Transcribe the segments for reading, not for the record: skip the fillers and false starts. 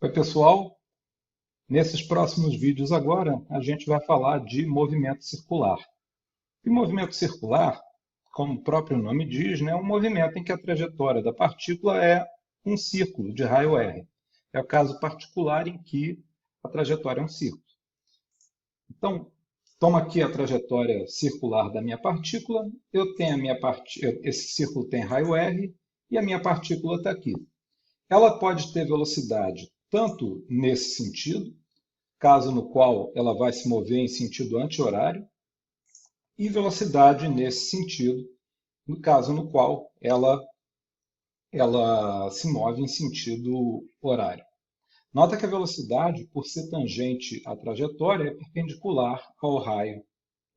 Oi, pessoal. Nesses próximos vídeos agora, a gente vai falar de movimento circular. E movimento circular, como o próprio nome diz, né, é um movimento em que a trajetória da partícula é um círculo de raio R. É o caso particular em que a trajetória é um círculo. Então, toma aqui a trajetória circular da minha partícula. Eu tenho a minha esse círculo tem raio R e a minha partícula está aqui. Ela pode ter velocidade tanto nesse sentido, caso no qual ela vai se mover em sentido anti-horário, e velocidade nesse sentido, no caso no qual ela se move em sentido horário. Nota que a velocidade, por ser tangente à trajetória, é perpendicular ao raio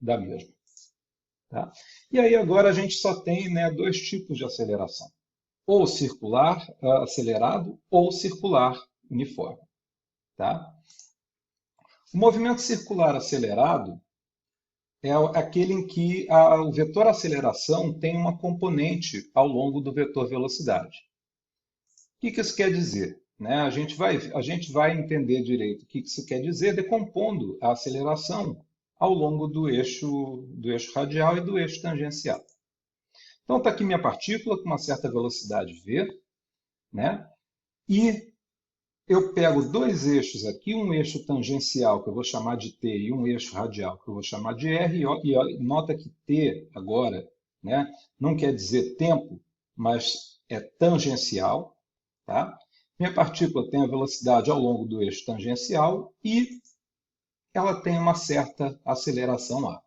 da mesma. Tá? E aí agora a gente só tem, né, dois tipos de aceleração. Ou circular acelerado ou circular uniforme. Tá? O movimento circular acelerado é aquele em que o vetor aceleração tem uma componente ao longo do vetor velocidade. O que isso quer dizer? Né? A gente vai entender direito o que isso quer dizer decompondo a aceleração ao longo do eixo radial e do eixo tangencial. Então está aqui minha partícula com uma certa velocidade v, né? E eu pego dois eixos aqui, um eixo tangencial, que eu vou chamar de t, e um eixo radial, que eu vou chamar de r, e nota que t agora, né, não quer dizer tempo, mas é tangencial. Tá? Minha partícula tem a velocidade ao longo do eixo tangencial e ela tem uma certa aceleração a.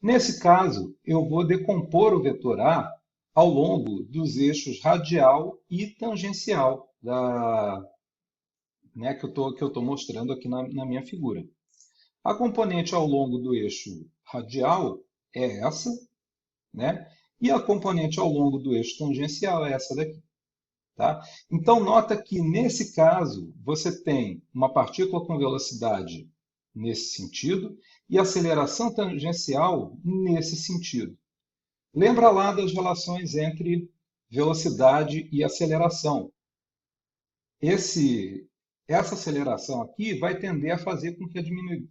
Nesse caso, eu vou decompor o vetor a ao longo dos eixos radial e tangencial né, que eu estou mostrando aqui na minha figura. A componente ao longo do eixo radial é essa, né? E a componente ao longo do eixo tangencial é essa daqui. Tá? Então, nota que nesse caso, você tem uma partícula com velocidade nesse sentido e aceleração tangencial nesse sentido. Lembra lá das relações entre velocidade e aceleração. Essa aceleração aqui vai tender a fazer com que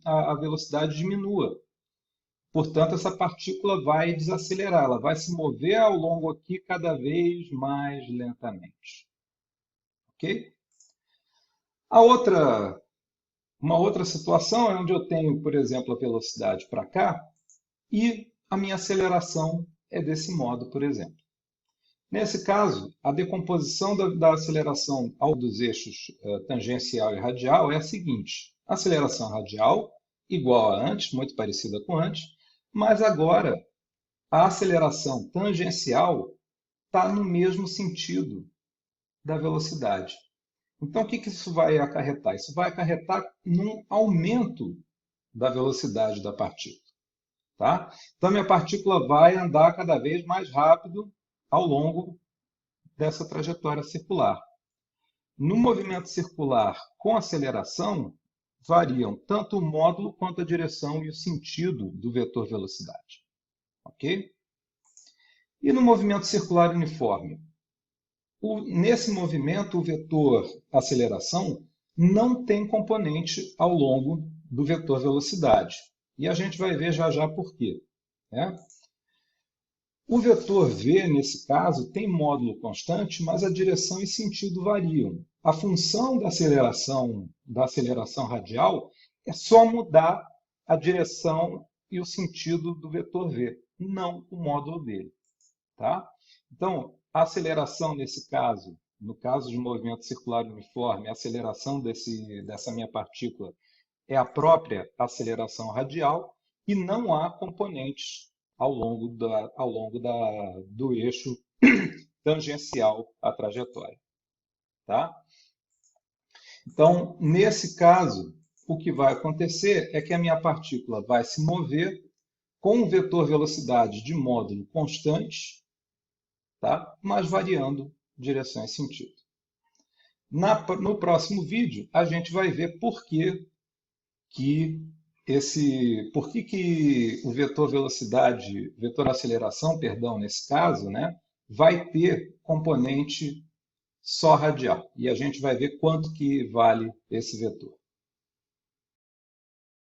a velocidade diminua. Portanto, essa partícula vai desacelerar, ela vai se mover ao longo aqui cada vez mais lentamente. Ok? Uma outra situação é onde eu tenho, por exemplo, a velocidade para cá e a minha aceleração é desse modo, por exemplo. Nesse caso, a decomposição da aceleração ao dos eixos tangencial e radial é a seguinte. Aceleração radial igual a antes, muito parecida com antes, mas agora a aceleração tangencial está no mesmo sentido da velocidade. Então, o que isso vai acarretar? Isso vai acarretar num aumento da velocidade da partícula. Tá? Então, minha partícula vai andar cada vez mais rápido ao longo dessa trajetória circular. No movimento circular com aceleração, variam tanto o módulo quanto a direção e o sentido do vetor velocidade. Ok? E no movimento circular uniforme? Nesse movimento, o vetor aceleração não tem componente ao longo do vetor velocidade. E a gente vai ver já já por quê. Né? O vetor v, nesse caso, tem módulo constante, mas a direção e sentido variam. A função da aceleração radial é só mudar a direção e o sentido do vetor v, não o módulo dele. Tá? Então, a aceleração nesse caso, no caso de movimento circular uniforme, a aceleração dessa minha partícula é a própria aceleração radial e não há componentes ao longo do eixo tangencial à trajetória. Tá? Então, nesse caso, o que vai acontecer é que a minha partícula vai se mover com um vetor velocidade de módulo constante, tá? Mas variando direção e sentido. No próximo vídeo, a gente vai ver por que o vetor velocidade, vetor aceleração, perdão, nesse caso, né, vai ter componente só radial. E a gente vai ver quanto que vale esse vetor.